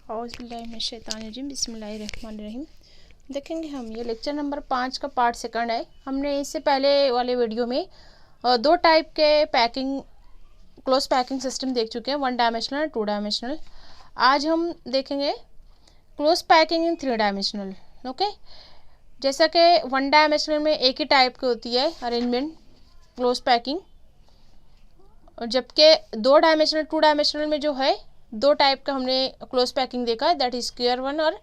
औज़ुबिल्लाहिमिनश्शैतानिर्रजीम बिस्मिल्लाहिर्रहमानिर्रहीम। देखेंगे हम ये लेक्चर नंबर 5 का पार्ट सेकंड है। हमने इससे पहले वाले वीडियो में दो टाइप के पैकिंग क्लोज पैकिंग सिस्टम देख चुके हैं, 1 डायमेंशनल और 2 डायमेंशनल। आज हम देखेंगे close packing in 3 dimensional. Okay, जैसा कि 1 डायमेंशनल में एक ही टाइप की होती है अरेंजमेंट क्लोज पैकिंग, और जबकि 2 डायमेंशनल 2 डायमेंशनल में जो है दो टाइप का हमने क्लोज पैकिंग देखा है, दैट इज स्क्वायर वन और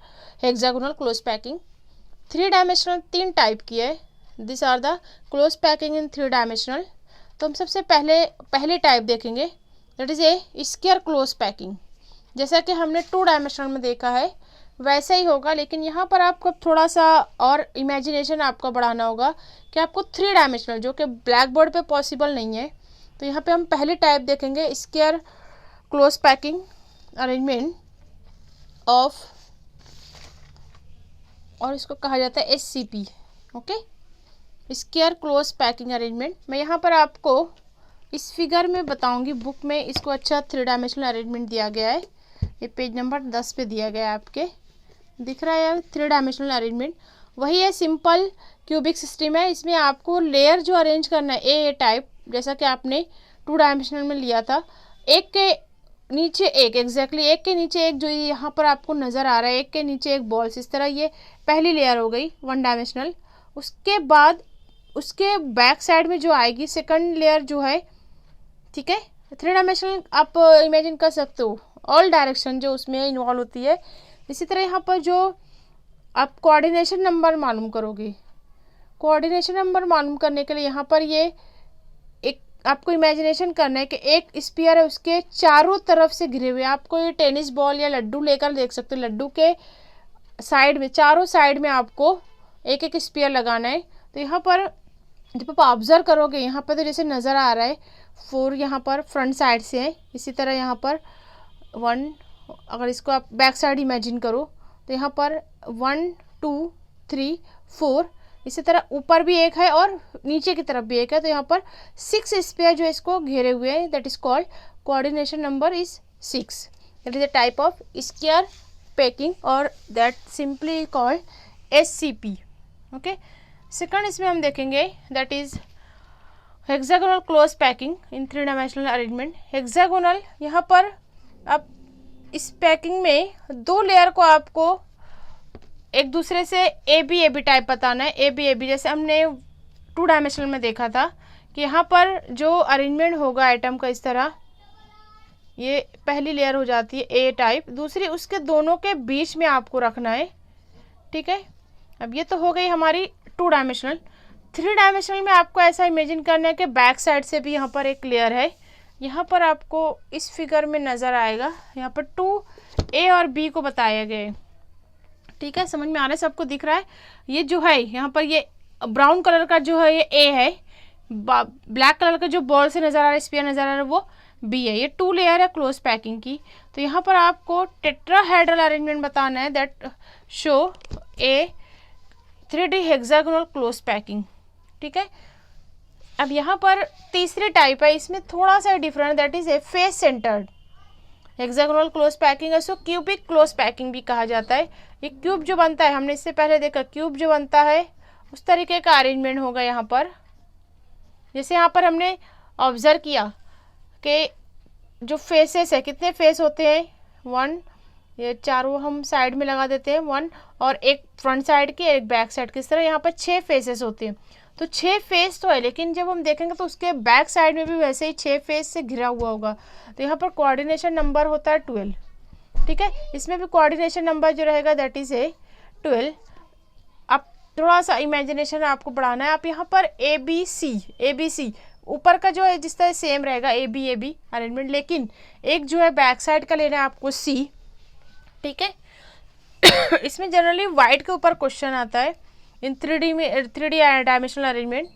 hexagonal close packing. 3 dimensional 3 type की है। This are the close packing in 3 dimensional. तो हम सबसे पहले टाइप देखेंगे, that is a square close packing. जैसा कि हमने 2 डायमेंशनल में देखा है वैसा ही होगा, लेकिन यहाँ पर आपको थोड़ा सा और इमेजिनेशन आपका बढ़ाना होगा कि आपको 3 डायमेंशनल जो कि ब्लैक बोर्ड पे पॉसिबल नहीं है। तो यहाँ पे हम पहली टाइप देखेंगे square close packing arrangement of, और इसको कहा जाता है SCP। Okay, square close packing arrangement. मैं यहाँ पर आपको इस फिगर में बताऊंगी, बुक में इसको अच्छा 3 डायमेंशनल अरेंजमेंट दिया गया है। ये पेज नंबर 10 पे दिया गया है, आपके दिख रहा है 3 डायमेंशनल अरेंजमेंट। वही है, सिंपल क्यूबिक सिस्टम है। इसमें आपको लेयर जो अरेंज करना है ए टाइप, जैसा कि आपने 2 डायमेंशनल में लिया था, एक के नीचे एक, एग्जैक्टली एक के नीचे एक, जो यहाँ पर आपको नज़र आ रहा है, एक के नीचे एक बॉल्स, इस तरह ये पहली लेयर हो गई 1 डायमेंशनल। उसके बाद उसके बैक साइड में जो आएगी सेकंड लेयर जो है, ठीक है, 3 डायमेंशनल आप इमेजिन कर सकते हो, ऑल डायरेक्शन जो उसमें इन्वॉल्व होती है। इसी तरह यहाँ पर जो आप कोऑर्डिनेशन नंबर मालूम करोगे, कोऑर्डिनेशन नंबर मालूम करने के लिए यहाँ पर ये आपको इमेजिनेशन करना है कि एक स्फीयर है, उसके चारों तरफ से घिरे हुए। आपको ये टेनिस बॉल या लड्डू लेकर देख सकते हो, लड्डू के साइड में, चारों साइड में आपको एक एक स्फीयर लगाना है। तो यहाँ पर जब आप ऑब्जर्व करोगे, यहाँ पर तो जैसे नज़र आ रहा है 4 यहाँ पर फ्रंट साइड से है, इसी तरह यहाँ पर 1, अगर इसको आप बैक साइड इमेजिन करो तो यहाँ पर 1 2 3 4, इसी तरह ऊपर भी एक है और नीचे की तरफ भी एक है। तो यहाँ पर 6 स्फीयर जो इसको घेरे हुए हैं, that is called coordination number is 6। That is a type of square packing और that simply called SCP। Okay, second इसमें हम देखेंगे that is hexagonal close packing in 3 dimensional arrangement. Hexagonal, यहाँ पर अब इस पैकिंग में 2 लेयर को आपको एक दूसरे से AB टाइप बताना है। AB जैसे हमने 2 डायमेंशनल में देखा था कि यहाँ पर जो अरेंजमेंट होगा आइटम का, इस तरह ये पहली लेयर हो जाती है A टाइप, दूसरी उसके दोनों के बीच में आपको रखना है। ठीक है, अब ये तो हो गई हमारी 2 डायमेंशनल। 3 डायमेंशनल में आपको ऐसा इमेजिन करना है कि बैक साइड से भी यहाँ पर एक लेयर है। यहाँ पर आपको इस फिगर में नज़र आएगा, यहाँ पर 2A और B को बताया गया है। ठीक है, समझ में आ रहा है, सबको दिख रहा है। ये जो है यहाँ पर ये ब्राउन कलर का जो है ये A है, ब्लैक कलर का जो बॉल से नज़र आ रहा है, स्फीयर नज़र आ रहा है, वो B है। ये 2 लेयर है क्लोज पैकिंग की। तो यहाँ पर आपको टेट्राहेड्रल अरेंजमेंट बताना है, that show A 3D hexagonal close packing. ठीक है, अब यहाँ पर तीसरी टाइप है, इसमें थोड़ा सा different, that is A face centred hexagonal close packing. इसको क्यूबिक क्लोज पैकिंग भी कहा जाता है। ये क्यूब जो बनता है, हमने इससे पहले देखा, क्यूब जो बनता है उस तरीके का अरेंजमेंट होगा यहाँ पर। जैसे यहाँ पर हमने ऑब्जर्व किया कि जो फेसेस है, कितने फेस होते हैं, 1, ये चारों हम साइड में लगा देते हैं 1, और एक फ्रंट साइड की एक बैक साइड की, इस तरह यहाँ पर 6 फेसेस होते हैं। तो 6 फेस तो है, लेकिन जब हम देखेंगे तो उसके बैक साइड में भी वैसे ही 6 फेस से घिरा हुआ होगा। तो यहाँ पर कोऑर्डिनेशन नंबर होता है 12। ठीक है, इसमें भी कोऑर्डिनेशन नंबर जो रहेगा दैट इज ए 12। अब थोड़ा सा इमेजिनेशन आपको बढ़ाना है। आप यहाँ पर ABC ऊपर का जो है जिस तरह सेम रहेगा AB अरेंजमेंट, लेकिन एक जो है बैक साइड का लेना है आपको C। ठीक है, इसमें जनरली वाइट के ऊपर क्वेश्चन आता है इन 3D dimensional arrangement.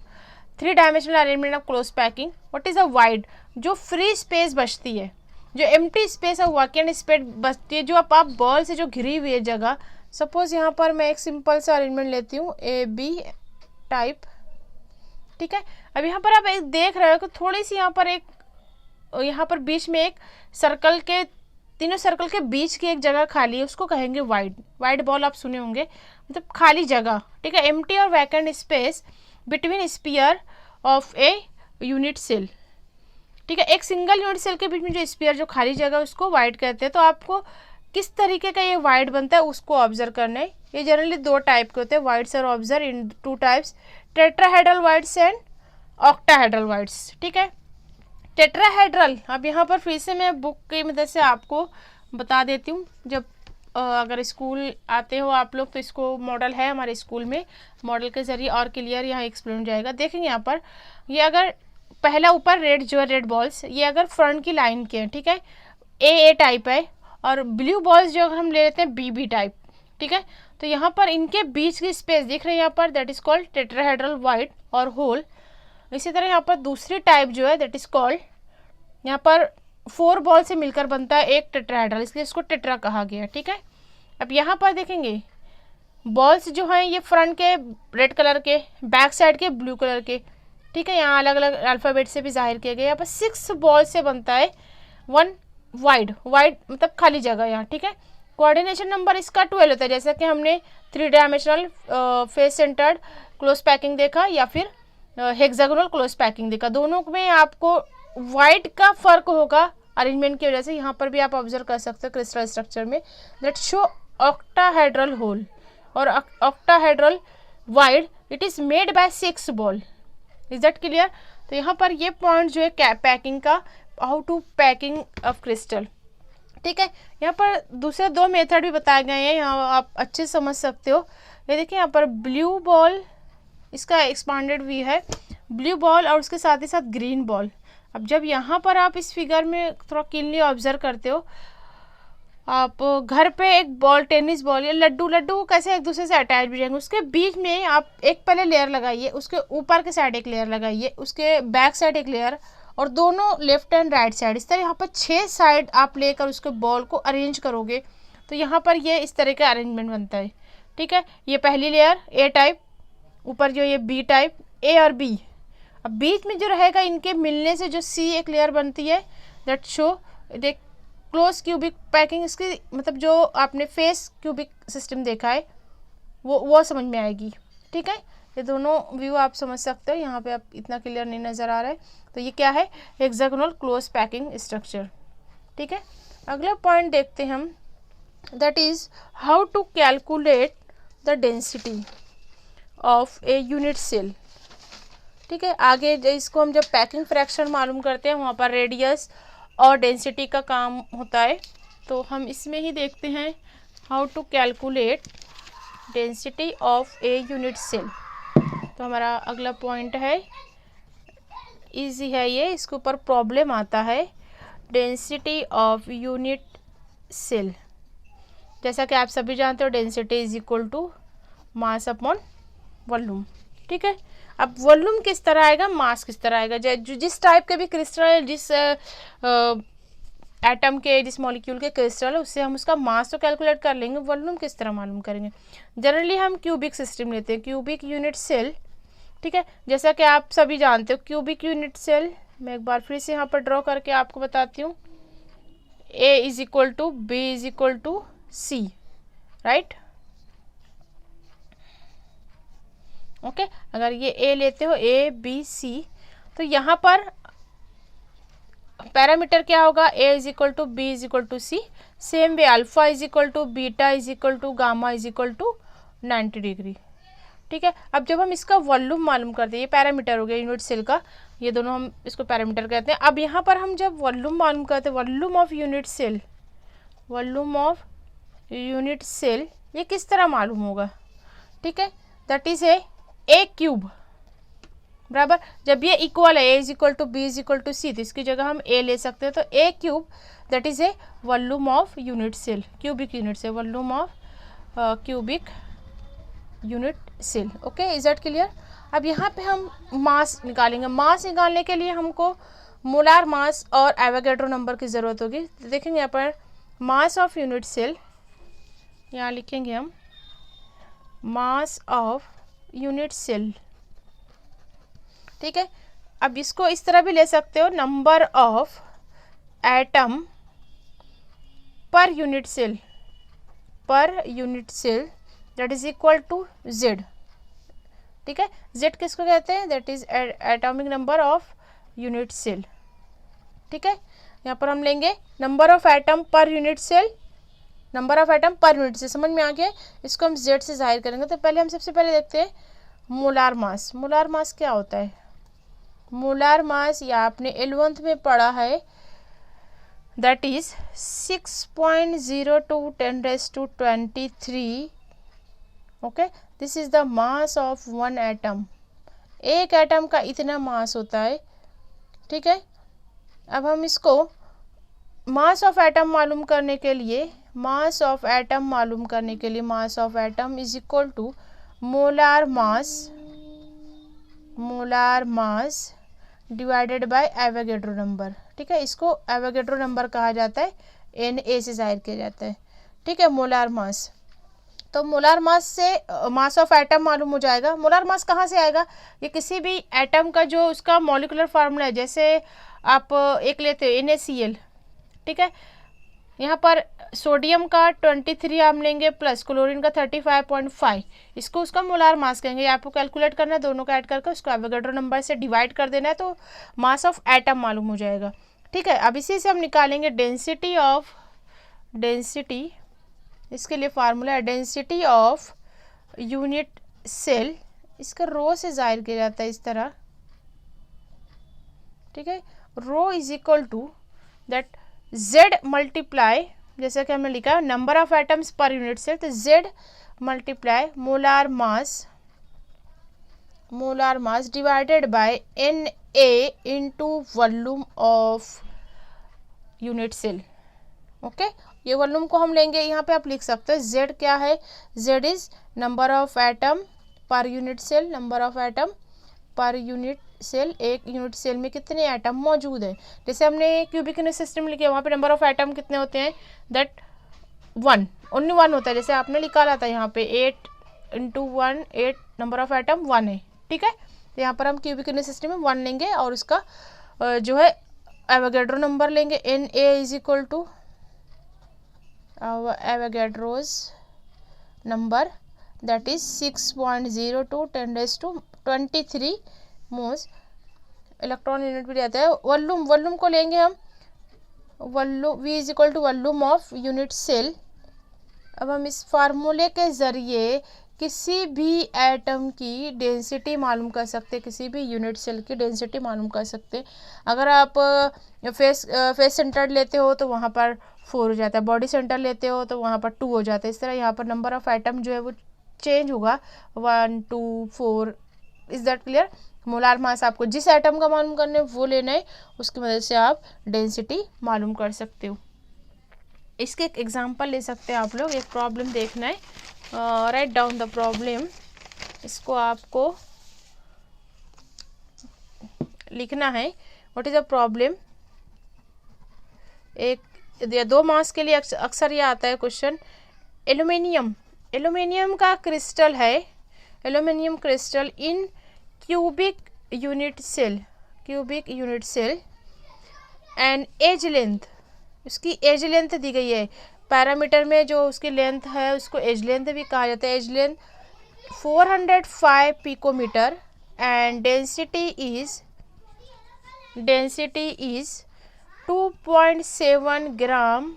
3 dimensional arrangement of close packing, what is a wide, जो फ्री स्पेस बचती है, जो एम्प्टी स्पेस है, वैकेंट स्पेस बचती है, जो आप बॉल से जो घिरी हुई है जगह। सपोज यहाँ पर मैं एक सिंपल सा अरेंजमेंट लेती हूँ AB टाइप। ठीक है, अब यहाँ पर आप एक देख रहे हो कि थोड़ी सी यहाँ पर बीच में एक सर्कल के तीनों सर्कल के बीच की एक जगह खाली है उसको कहेंगे वाइड। वाइड बॉल आप सुने होंगे, मतलब खाली जगह, ठीक है। एम्प्टी और vacant space between sphere of a unit cell, ठीक है। एक सिंगल यूनिट सेल के बीच में जो स्पीयर, जो खाली जगह, उसको वाइड कहते हैं। तो आपको किस तरीके का ये वाइड बनता है उसको ऑब्जर्व करना है। ये जनरली दो टाइप के होते हैं, voids are observe in two types, tetrahedral voids and octahedral voids, ठीक है। टेट्राहेड्रल, अब यहाँ पर फिर से मैं बुक की मदद से आपको बता देती हूँ। जब अगर स्कूल आते हो आप लोग तो इसको मॉडल है हमारे स्कूल में, मॉडल के जरिए और क्लियर यहाँ एक्सप्लेन हो जाएगा। देखेंगे यहाँ पर, ये पहला ऊपर रेड जो है, रेड बॉल्स, ये अगर फ्रंट की लाइन के हैं, ठीक है, ए टाइप है, और ब्लू बॉल्स जो अगर हम ले लेते हैं बी टाइप, ठीक है। तो यहाँ पर इनके बीच की स्पेस दिख रही है यहाँ पर, that is called tetrahedral void और होल। इसी तरह यहाँ पर दूसरी टाइप जो है दैट इज कॉल्ड, यहाँ पर 4 बॉल से मिलकर बनता है एक टेट्राहेड्रल, इसलिए इसको टेट्रा कहा गया, ठीक है। अब यहाँ पर देखेंगे बॉल्स जो हैं ये फ्रंट के रेड कलर के, बैक साइड के ब्लू कलर के, ठीक है। यहाँ अलग अलग अल्फ़ाबेट से भी जाहिर किया गया। यहाँ पर 6 बॉल से बनता है 1 वाइड, वाइड मतलब खाली जगह यहाँ, ठीक है। कोऑर्डिनेशन नंबर इसका 12 होता है, जैसा कि हमने 3 dimensional face centred close packing देखा या फिर हेक्सागोनल क्लोज पैकिंग देखा। दोनों में आपको वाइड का फर्क होगा अरेंजमेंट की वजह से। यहाँ पर भी आप ऑब्जर्व कर सकते हो क्रिस्टल स्ट्रक्चर में, दैट शो ऑक्टाहेड्रल होल और octahedral void, it is made by 6 ball. Is that clear? तो यहाँ पर ये पॉइंट जो है पैकिंग का, how to packing of crystal, ठीक है। यहाँ पर दूसरे 2 मेथड भी बताए गए हैं, यहाँ आप अच्छे समझ सकते हो। ये देखिए यहाँ पर ब्लू बॉल, इसका एक्सपांडेड व्यू है, ब्लू बॉल और उसके साथ ही साथ ग्रीन बॉल। अब जब यहाँ पर आप इस फिगर में थोड़ा क्लीनली ऑब्जर्व करते हो, आप घर पे एक बॉल, टेनिस बॉल या लड्डू कैसे एक दूसरे से अटैच भी रहेंगे, उसके बीच में आप एक पहले लेयर लगाइए, उसके ऊपर के साइड एक लेयर लगाइए, उसके बैक साइड एक लेयर, और दोनों लेफ्ट एंड राइट साइड, इस तरह यहाँ पर 6 साइड आप लेकर उसके बॉल को अरेंज करोगे तो यहाँ पर ये इस तरह का अरेंजमेंट बनता है, ठीक है। ये पहली लेयर ए टाइप, ऊपर जो ये बी टाइप, ए और बी। अब बीच में जो रहेगा इनके मिलने से जो सी एक लेयर बनती है, दैट शो देख क्लोज क्यूबिक पैकिंग। इसकी मतलब जो आपने फेस क्यूबिक सिस्टम देखा है वो समझ में आएगी, ठीक है। ये दोनों व्यू आप समझ सकते हो, यहाँ पे आप इतना क्लियर नहीं नज़र आ रहा है। तो ये क्या है? हेक्सागोनल क्लोज पैकिंग स्ट्रक्चर, ठीक है। अगला पॉइंट देखते हैं हम, that is how to calculate the density of a unit cell, ठीक है। आगे इसको हम जब पैकिंग फ्रैक्शन मालूम करते हैं वहाँ पर रेडियस और डेंसिटी का काम होता है, तो हम इसमें ही देखते हैं how to calculate density of a unit cell. तो हमारा अगला पॉइंट है, इजी है ये, इसके ऊपर प्रॉब्लम आता है, डेंसिटी ऑफ यूनिट सेल। जैसा कि आप सभी जानते हो density is equal to mass upon volume, ठीक है। अब वॉल्यूम किस तरह आएगा, मास किस तरह आएगा, जिस टाइप के भी क्रिस्टल, जिस एटम के, जिस मॉलिक्यूल के क्रिस्टल है उससे हम उसका मास तो कैलकुलेट कर लेंगे, वॉल्यूम किस तरह मालूम करेंगे। जनरली हम क्यूबिक सिस्टम लेते हैं, क्यूबिक यूनिट सेल, ठीक है। जैसा कि आप सभी जानते हो क्यूबिक यूनिट सेल, मैं एक बार फिर से यहाँ पर ड्रॉ करके आपको बताती हूँ। A is equal to B is equal to C, right, okay. अगर ये ए लेते हो, ए बी सी, तो यहाँ पर पैरामीटर क्या होगा, A is equal to B is equal to C. Same way alpha is equal to beta is equal to gamma is equal to 90 degree, ठीक है। अब जब हम इसका वॉल्यूम मालूम करते हैं, ये पैरामीटर हो गया यूनिट सेल का, ये दोनों हम इसको पैरामीटर कहते हैं। अब यहाँ पर हम जब वॉल्यूम मालूम करते हैं, volume of unit cell, volume of unit cell, ये किस तरह मालूम होगा, ठीक है, दैट इज ए क्यूब, बराबर। जब ये इक्वल है, A is equal to B is equal to C, तो इसकी जगह हम ए ले सकते हैं। तो A cube that is a volume of unit cell, cubic unit cell, volume of cubic unit cell, okay. Is that clear? अब यहाँ पे हम मास निकालेंगे। मास निकालने के लिए हमको मोलार मास और एवोगैड्रो नंबर की ज़रूरत होगी। तो देखेंगे यहाँ पर मास ऑफ यूनिट सेल, यहाँ लिखेंगे हम मास ऑफ यूनिट सेल, ठीक है। अब इसको इस तरह भी ले सकते हो, number of atom per unit cell that is equal to Z। ठीक है, Z किसको कहते हैं? That is atomic number of unit cell. ठीक है, यहाँ पर हम लेंगे number of atom per unit cell, number of atom per unit cell. समझ में आ गया? इसको हम Z से जाहिर करेंगे। तो पहले हम सबसे पहले देखते हैं मोलार मास। मोलार मास क्या होता है? मोलार मास या आपने 11th में पढ़ा है, that is 6.02 10⁻23। Okay, this is the mass of one atom. एक एटम का इतना मास होता है। ठीक है, अब हम इसको मास ऑफ एटम मालूम करने के लिए mass of atom is equal to molar mass divided by Avogadro number. ठीक है, इसको एवोगैड्रो नंबर कहा जाता है, Na से जाहिर किया जाता है। ठीक है, मोलार मास। तो मोलार मास से मास ऑफ एटम मालूम हो जाएगा। मोलार मास कहाँ से आएगा? ये किसी भी एटम का जो उसका मॉलिक्यूलर फार्मूला है, जैसे आप एक लेते हो NaCl। ठीक है, यहाँ पर सोडियम का 23 हम लेंगे प्लस क्लोरीन का 35.5, इसको उसका मोलार मास कहेंगे। आपको कैलकुलेट करना है, दोनों का ऐड करके उसको एवोगैड्रो नंबर से डिवाइड कर देना है, तो मास ऑफ एटम मालूम हो जाएगा। ठीक है, अब इसी से हम निकालेंगे डेंसिटी। इसके लिए फार्मूला है डेंसिटी ऑफ यूनिट सेल। इसका रो से जाहिर किया जाता है इस तरह। ठीक है, rho is equal to that Z multiply, जैसा कि हमने लिखा number of atoms per unit cell, तो Z multiply molar mass divided by Na into volume of unit cell. Okay, ये वॉल्यूम को हम लेंगे, यहाँ पे आप लिख सकते हैं Z क्या है? Z is number of atom per unit cell. Number of atom per unit cell, एक यूनिट सेल में कितने एटम मौजूद है। जैसे हमने क्यूबिक यूनिट सिस्टम लिखा, वहाँ पे नंबर ऑफ एटम कितने होते हैं? दैट 1 ओनली 1 होता है। जैसे आपने निकाला था यहाँ पे 8 इंटू 1, 8 नंबर ऑफ एटम 1 है। ठीक है, तो यहाँ पर हम क्यूबिक यूनिट सिस्टम में 1 लेंगे और उसका जो है एवोगैड्रो नंबर लेंगे। Na is equal to Avogadro's number, that is 6.02 10⁻23 moles. Electron unit भी रहता है। वॉल्यूम को लेंगे हम, V is equal to volume of unit cell. अब हम इस फार्मूले के ज़रिए किसी भी एटम की डेंसिटी मालूम कर सकते हैं, किसी भी यूनिट सेल की डेंसिटी मालूम कर सकते हैं। अगर आप फेस सेंटर लेते हो तो वहाँ पर 4 हो जाता है, बॉडी सेंटर लेते हो तो वहाँ पर 2 हो जाता है। इस तरह यहाँ पर नंबर ऑफ एटम जो है वो चेंज होगा, 1 2 4। Is that clear? Molar mass आपको जिस एटम का मालूम करना है वो लेना है, उसकी मदद से आप डेंसिटी मालूम कर सकते हो। इसके एक एग्जांपल ले सकते हैं आप लोग। एक प्रॉब्लम देखना है, राइट डाउन द प्रॉब्लम। इसको आपको लिखना है। What is a problem? एक या 2 मास के लिए अक्सर ये आता है क्वेश्चन। एल्यूमिनियम का क्रिस्टल है, aluminium crystal in cubic unit cell and edge length, उसकी एज लेंथ दी गई है। पैरामीटर में जो उसकी लेंथ है उसको एज लेंथ भी कहा जाता है। Edge length 405 picometre and density is 2.7 gram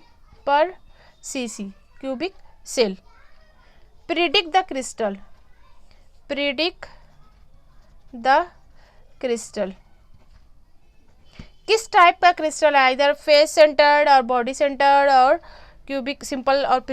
per cc cubic cell. Predict the crystal. किस टाइप का क्रिस्टल है? इधर फेस सेंटर्ड और बॉडी सेंटर्ड और क्यूबिक सिंपल और